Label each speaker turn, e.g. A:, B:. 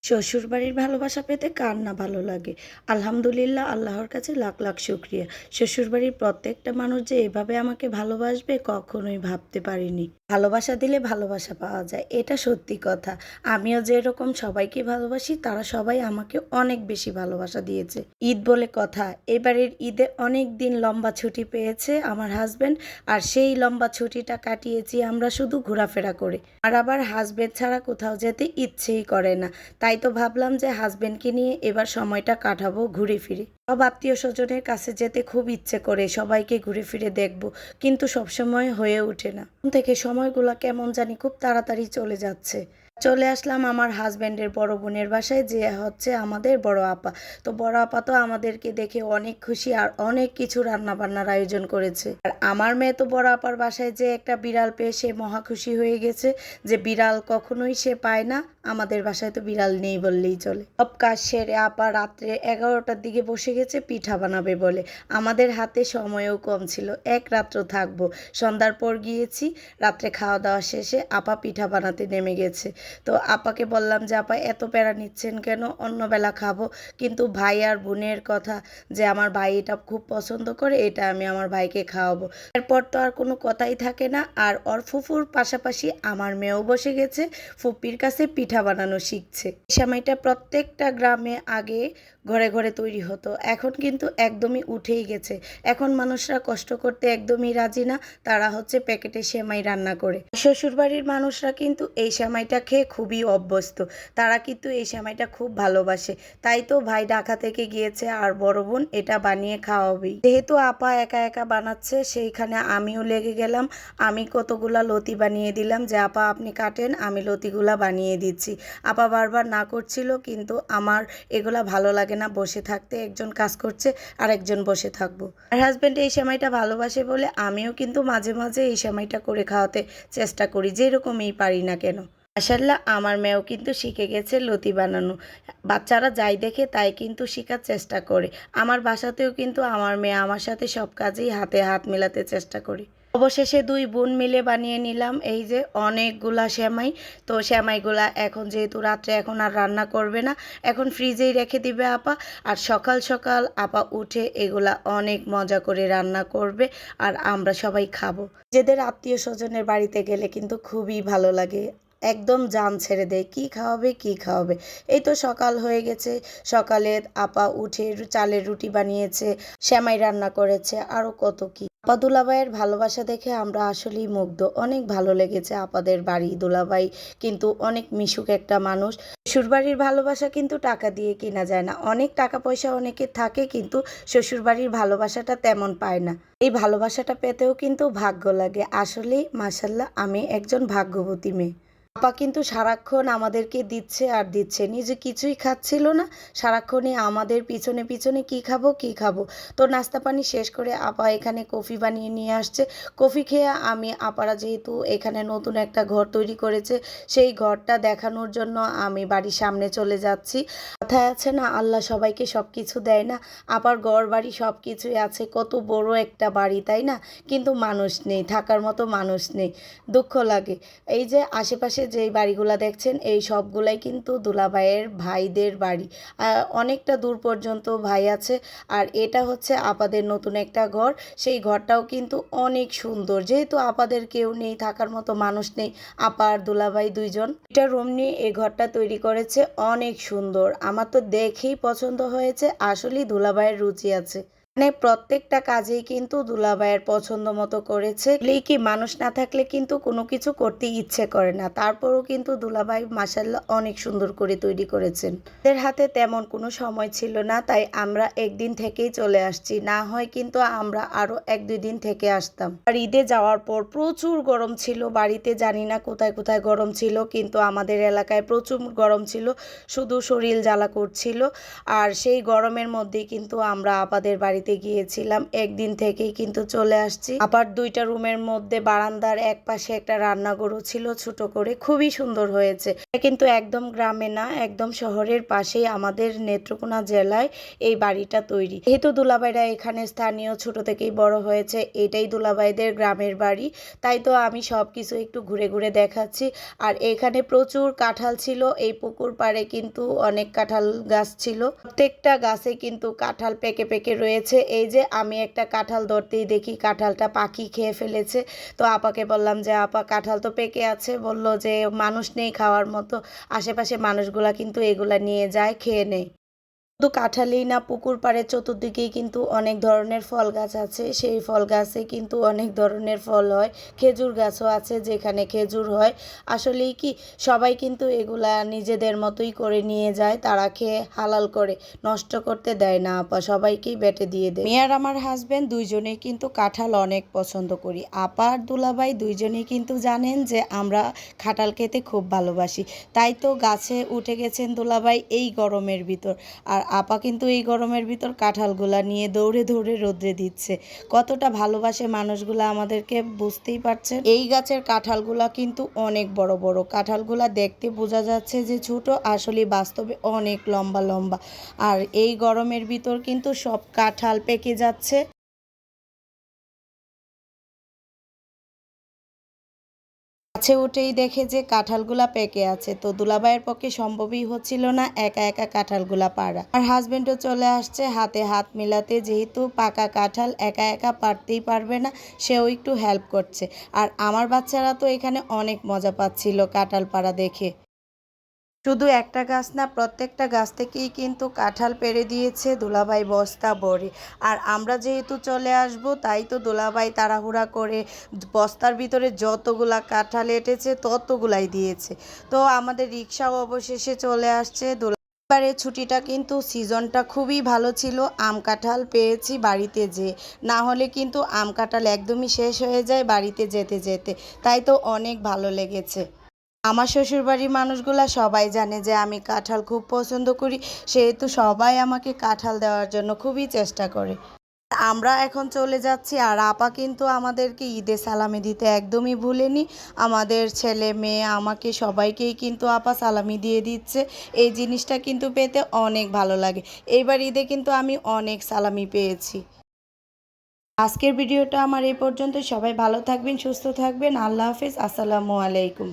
A: শ্বশুরবাড়ির ভালোবাসা পেতে কার না ভালো লাগে। আলহামদুলিল্লাহ, আল্লাহর কাছে লাখ লাখ শুকরিয়া। শ্বশুরবাড়ির প্রত্যেকটা মানুষ যে এভাবে আমাকে ভালোবাসবে কখনোই ভাবতে পারিনি। ভালোবাসা দিলে ভালোবাসা পাওয়া যায়, এটা সত্যি কথা। আমিও যেরকম সবাইকে ভালোবাসি, তারা সবাই আমাকে অনেক বেশি ভালোবাসা দিয়েছে। ঈদ বলে কথা, এবারের ঈদে অনেক দিন লম্বা ছুটি পেয়েছে আমার হাজব্যান্ড, আর সেই লম্বা ছুটিটা কাটিয়েছি আমরা শুধু ঘোরাফেরা করে। আর আবার হাজব্যান্ড ছাড়া কোথাও যেতে ইচ্ছেই করে না। তাই তো ভাবলাম যে হাজবেন্ডকে নিয়ে এবার সময়টা কাটাবো ঘুরে ফিরে। সব আত্মীয় স্বজনের কাছে যেতে খুব ইচ্ছে করে, সবাইকে ঘুরে ফিরে দেখব, কিন্তু সবসময় হয়ে ওঠে না। থেকে সময়গুলো কেমন জানি খুব তাড়াতাড়ি চলে যাচ্ছে। চলে আসলাম আমার হাজব্যান্ডের বড় বোনের বাসায়, যে হচ্ছে আমাদের বড় আপা। তো বড় আপা তো আমাদেরকে দেখে অনেক খুশি, আর অনেক কিছু রান্না বান্নার আয়োজন করেছে। আর আমার মেয়ে তো বড় আপার বাসায় যে একটা বিড়াল পেয়ে সে মহা খুশি হয়ে গেছে, যে বিড়াল কখনোই সে পায় না। আমাদের বাসায় তো বিড়াল নেই বললেই চলে। সব কাজ সেরে আপা রাত্রে 11টার দিকে বসে গেছে পিঠা বানাবে বলে। আমাদের হাতে সময়ও কম ছিল, এক রাত্র থাকবো। সন্ধ্যার পর গিয়েছি, রাত্রে খাওয়া দাওয়া শেষে আপা পিঠা বানাতে নেমে গেছে। তো আপাকে বললাম যে আপা এত প্যারা নিচ্ছেন কেন, অন্য বেলা খাবো। কিন্তু ভাই আর বোনের কথা, যে আমার ভাই এটা খুব পছন্দ করে, এটা আমি আমার ভাইকে খাওয়াবো। এরপর তো আর কোনো কথাই থাকে না। আর ওর ফুফুর পাশাপাশি আমার মেয়েও বসে গেছে, ফুপির কাছে পিঠা বানানো শিখছে। এই সময়টা প্রত্যেকটা গ্রামে আগে ঘরে ঘরে তৈরি হতো, এখন কিন্তু একদমই উঠেই গেছে। এখন মানুষরা কষ্ট করতে একদমই রাজি না, তারা হচ্ছে প্যাকেটে সেমাই রান্না করে। শ্বশুরবাড়ির মানুষরা কিন্তু এই সেমাইটা খেয়ে খুবই অভ্যস্ত, তারা কিন্তু এই সেমাইটা খুব ভালোবাসে। তাই তো ভাই ঢাকা থেকে গিয়েছে, আর বড় বোন এটা বানিয়ে খাওয়াবেই। যেহেতু আপা একা একা বানাচ্ছে, সেইখানে আমিও লেগে গেলাম। আমি কতগুলা লতি বানিয়ে দিলাম, যে আপা আপনি কাটেন, আমি লতিগুলা বানিয়ে দিচ্ছি। আপা বারবার না করছিল, কিন্তু আমার এগুলা ভালো লাগে না বসে থাকতে, একজন কাজ করছে আর একজন বসে থাকবো। আর হাজব্যান্ড এই সেমাইটা ভালোবাসে বলে আমিও কিন্তু মাঝে মাঝে এই সেমাইটা করে খাওয়াতে চেষ্টা করি, যেরকমই পারি না কেন। মাশাআল্লাহ, আমার মেয়েও কিন্তু শিখে গেছে লতি বানানো। বাচ্চারা যাই দেখে তাই কিন্তু শেখার চেষ্টা করে। আমার বাসাতেও কিন্তু আমার মেয়ে আমার সাথে সব কাজেই হাতে হাত মেলাতে চেষ্টা করে। অবশেষে দুই বোন মিলে বানিয়ে নিলাম এই যে অনেকগুলা সেমাই। তো সেমাইগুলা এখন যেহেতু রাত্রে এখন আর রান্না করবে না, এখন ফ্রিজেই রেখে দিবে আপা। আর সকাল সকাল আপা উঠে এগুলা অনেক মজা করে রান্না করবে, আর আমরা সবাই খাবো। নিজেদের আত্মীয় স্বজনের বাড়িতে গেলে কিন্তু খুবই ভালো লাগে, একদম জান ছেড়ে দেয় কি খাওয়াবে কি খাওয়াবে। এই তো সকাল হয়ে গেছে, সকালে আপা উঠে চালের রুটি বানিয়েছে, সেমাই রান্না করেছে, আরও কত কি। আপা দুলাভাইয়ের ভালোবাসা দেখে আমরা আসলেই মুগ্ধ, অনেক ভালো লেগেছে আপাদের বাড়ি। দুলাভাই কিন্তু অনেক মিশুক একটা মানুষ। শ্বশুরবাড়ির ভালোবাসা কিন্তু টাকা দিয়ে কেনা যায় না, অনেক টাকা পয়সা অনেকের থাকে, কিন্তু শ্বশুরবাড়ির ভালোবাসাটা তেমন পায় না। এই ভালোবাসাটা পেতেও কিন্তু ভাগ্য লাগে। আসলেই মাশাল্লাহ, আমি একজন ভাগ্যবতী মেয়ে। আপা কিন্তু সারাক্ষণ আমাদেরকে দিচ্ছে আর দিচ্ছে, নিজে কিছুই খাচ্ছিল না, সারাক্ষণই আমাদের পিছনে পিছনে কি খাবো কি খাবো। তো নাস্তা পানি শেষ করে আপা এখানে কফি বানিয়ে নিয়ে আসছে। কফি খেয়ে আমি, আপারা যেহেতু এখানে নতুন একটা ঘর তৈরি করেছে, সেই ঘরটা দেখানোর জন্য আমি বাড়ির সামনে চলে যাচ্ছি। কথায় আছে না, আল্লাহ সবাইকে সব কিছু দেয় না। আপার ঘর বাড়ি সব কিছুই আছে, কত বড় একটা বাড়ি তাই না, কিন্তু মানুষ নেই, থাকার মতো মানুষ নেই, দুঃখ লাগে। এই যে আশেপাশে যেই বাড়িগুলা দেখছেন, এই সবগুলাই কিন্তু দুলাভাইয়ের ভাইদের বাড়ি। অনেকটা দূর পর্যন্ত ভাই আছে। আর এটা হচ্ছে আপাদের নতুন একটা ঘর, সেই ঘরটাও কিন্তু অনেক সুন্দর। যেহেতু আপাদের কেউ নেই, থাকার মতো মানুষ নেই, আপা আর দুলাভাই দুইজন এটা রুম নিয়ে এই ঘরটা তৈরি করেছে, অনেক সুন্দর। আমার তো দেখেই পছন্দ হয়েছে, আসলেই দুলাভাইয়ের রুচি আছে। মানে প্রত্যেকটা কাজেই কিন্তু দুলাভাইয়ের পছন্দ মতো করেছে। এই কি, মানুষ না থাকলে কিন্তু কোনো কিছু করতে ইচ্ছে করে না, তারপরও কিন্তু দুলাভাই মাশাআল্লাহ অনেক সুন্দর করে তৈরি করেছেন। এদের হাতে তেমন কোনো সময় ছিল না, তাই আমরা একদিন থেকেই চলে আসছি, না হয় কিন্তু আমরা আরো 1-2 দিন থেকে আসতাম। আর ঈদে যাওয়ার পর প্রচুর গরম ছিল বাড়িতে, জানি না কোথায় কোথায় গরম ছিল, কিন্তু আমাদের এলাকায় প্রচুর গরম ছিল, শুধু শরীর জ্বালা করছিল। আর সেই গরমের মধ্যেই কিন্তু আমরা আপাদের বাড়িতে বাড়িতে গিয়েছিলাম, একদিন থেকেই কিন্তু চলে আসছি। আবার 2টা রুমের মধ্যে বারান্দার এক পাশে একটা রান্নাঘরও ছিল ছোট করে, খুবই সুন্দর হয়েছে। এটা কিন্তু একদম গ্রামে না, একদম শহরের পাশেই আমাদের নেত্রকোনা জেলায় এই বাড়িটা তৈরি। যেহেতু দুলাভাইরা এখানে স্থানীয়, ছোট থেকেই বড় হয়েছে, এটাই দুলাভাইদের গ্রামের বাড়ি, তাই তো আমি সব কিছু একটু ঘুরে ঘুরে দেখাচ্ছি। আর এখানে প্রচুর কাঁঠাল ছিল, এই পুকুর পাড়ে কিন্তু অনেক কাঁঠাল গাছ ছিল, প্রত্যেকটা গাছে কিন্তু কাঁঠাল পেকে পেকে রয়েছে। এই যে আমি একটা কাঁঠাল ধরতেই দেখি কাঁঠালটা পাখি খেয়ে ফেলেছে। তো আপাকে বললাম যে আপা কাঁঠাল তো পেকে আছে, বলল যে মানুষ নেই খাওয়ার মতো, আশেপাশে মানুষগুলা কিন্তু এগুলা নিয়ে যায়, খেয়ে নেয়। শুধু কাঁঠালই না, পুকুর পাড়ের চতুর্দিকেই কিন্তু অনেক ধরনের ফল গাছ আছে, সেই ফল গাছে কিন্তু অনেক ধরনের ফল হয়। খেজুর গাছও আছে যেখানে খেজুর হয়। আসলেই কি সবাই কিন্তু এগুলা নিজেদের মতোই করে নিয়ে যায়, তারা খেয়ে হালাল করে, নষ্ট করতে দেয় না আপা, সবাইকেই বেটে দিয়ে দেয়। মেয়ার আমার হাজব্যান্ড দুইজনেই কিন্তু কাঁঠাল অনেক পছন্দ করি। আপা আর দুলাভাই দুইজনেই কিন্তু জানেন যে আমরা কাঁঠাল খেতে খুব ভালোবাসি, তাই তো গাছে উঠে গেছেন দুলাভাই এই গরমের ভিতর। আর আপা কিন্তু এই গরমের ভিতর কাঁঠালগুলা নিয়ে দৌড়ে দৌড়ে রোদ্রে দিচ্ছে। কতটা ভালোবাসে মানুষগুলা আমাদেরকে, বুঝতেই পারছেন। এই গাছের কাঁঠালগুলা কিন্তু অনেক বড় বড়, কাঁঠালগুলা দেখতে বোঝা যাচ্ছে যে ছোট, আসলে বাস্তবে অনেক লম্বা লম্বা। আর এই গরমের ভিতর কিন্তু সব কাঁঠাল পেকে যাচ্ছে। গাছে উঠেই দেখে যে কাঁঠালগুলা পেকে আছে, তো দুলাভাইয়ের পক্ষে সম্ভবই হচ্ছিল না একা একা কাঁঠালগুলা পাড়া। আর হাজবেন্ডও চলে আসছে হাতে হাত মিলাতে, যেহেতু পাকা কাঁঠাল একা একা পারতেই পারবে না, সেও একটু হেল্প করছে। আর আমার বাচ্চারা তো এখানে অনেক মজা পাচ্ছিল কাঁঠাল পাড়া দেখে। শুধু একটা গাছ না, প্রত্যেকটা গাছ থেকেই কিন্তু কাঁঠাল পেড়ে দিয়েছে দুলাভাই বস্তা ভরে। আর আমরা যেহেতু চলে আসব, তাই তো দুলাভাই তাড়াহুড়া করে বস্তার ভিতরে যতগুলা কাঁঠাল এঁটেছে ততগুলাই দিয়েছে। তো আমাদের রিক্সাও অবশেষে চলে আসছে। এবারে ছুটিটা কিন্তু সিজনটা খুবই ভালো ছিল, আম কাঁঠাল পেয়েছি বাড়িতে যেয়ে, না হলে কিন্তু আম কাঁঠাল একদমই শেষ হয়ে যায় বাড়িতে যেতে যেতে, তাই তো অনেক ভালো লেগেছে। আমার শ্বশুরবাড়ির মানুষগুলা সবাই জানে যে আমি কাঁঠাল খুব পছন্দ করি, সেহেতু সবাই আমাকে কাঁঠাল দেওয়ার জন্য খুবই চেষ্টা করে। আমরা এখন চলে যাচ্ছি, আর আপা কিন্তু আমাদেরকে ঈদে সালামি দিতে একদমই ভুলেনি। আমাদের ছেলে মেয়ে আমাকে সবাইকেই কিন্তু আপা সালামি দিয়ে দিচ্ছে, এই জিনিসটা কিন্তু পেতে অনেক ভালো লাগে। এইবার ঈদে কিন্তু আমি অনেক সালামি পেয়েছি। আজকের ভিডিওটা আমার এই পর্যন্ত, সবাই ভালো থাকবেন, সুস্থ থাকবেন, আল্লাহ হাফেজ, আসসালামু আলাইকুম।